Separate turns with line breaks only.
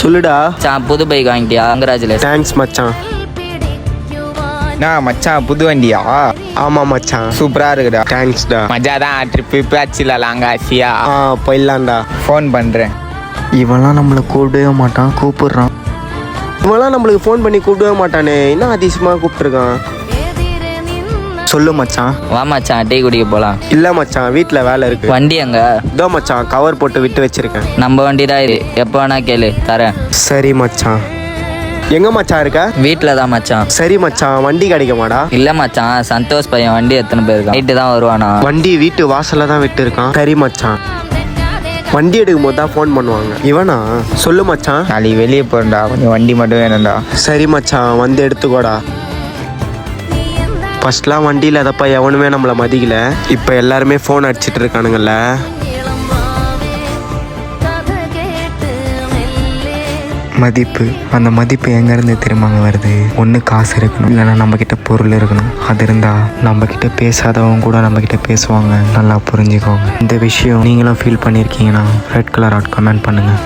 சொல்லுடா.
மச்சான் புது பைக் வாங்கிட்டியா? கங்க்ராச்சுலேஷன்.
தேங்க்ஸ் மச்சான்.
நான் மச்சான் புது வண்டியா?
ஆமாம் மச்சான்.
சூப்பரா இருக்குடா.
தேங்க்ஸ்டா.
மஜா தான் ட்ரிப்பு பேச்சில் லாங்காசியா.
போயிடலாம்டா.
ஃபோன் பண்ணுறேன்.
இவெல்லாம் நம்மளை கூப்பிடவே மாட்டான், கூப்பிடுறான். இவெல்லாம் நம்மளுக்கு ஃபோன் பண்ணி கூப்பிடவே மாட்டானே, என்ன அதிசயமாக கூப்பிட்டுருக்கான். சொல்லு மச்சான்.
வா மச்சான் டீ குடிக்க போகலாம்.
இல்லை மச்சான், வீட்டில் வேலை இருக்கு.
வண்டி எங்க?
இதோ மச்சான், கவர் போட்டு விட்டு வச்சிருக்கேன்.
நம்ம வண்டி தான் இது, எப்போ வேணா கேளு தரேன்.
சரி மச்சான். எங்க மச்சான் இருக்க?
வீட்டில் தான் மச்சான்.
சரி மச்சான், வண்டி கிடைக்குமாடா?
இல்லை மச்சான், சந்தோஷ் பையன் வண்டி எத்தனை போயிருக்கான், நைட்டு தான் வருவானா.
வண்டி வீட்டு வாசல்ல தான் விட்டு இருக்கான். சரி மச்சான், வண்டி எடுக்கும் போது தான் ஃபோன் பண்ணுவாங்க. இவனா? சொல்லு மச்சான்.
நாளைக்கு வெளியே போகிறேன்டா, கொஞ்சம் வண்டி மட்டும் வேணும்டா.
சரி மச்சான், வந்து எடுத்துக்கோடா. ஃபர்ஸ்ட்லாம் வண்டியில் அதப்பா எவனுமே நம்மளை மதிக்கல. இப்போ எல்லாருமே ஃபோன் அடிச்சிட்டு இருக்கானுங்கல்ல. மதிப்பு, அந்த மதிப்பு எங்கேருந்து திரும்பாங்க வருது? ஒன்று காசு இருக்கணும், இல்லைன்னா நம்மக்கிட்ட பொருள் இருக்கணும். அது இருந்தால் நம்மக்கிட்ட பேசாதவங்க கூட நம்மக்கிட்ட பேசுவாங்க. நல்லா புரிஞ்சுக்கோங்க. இந்த விஷயம் நீங்களும் ஃபீல் பண்ணியிருக்கீங்கன்னா ரெட் கலர் கமெண்ட் பண்ணுங்கள்.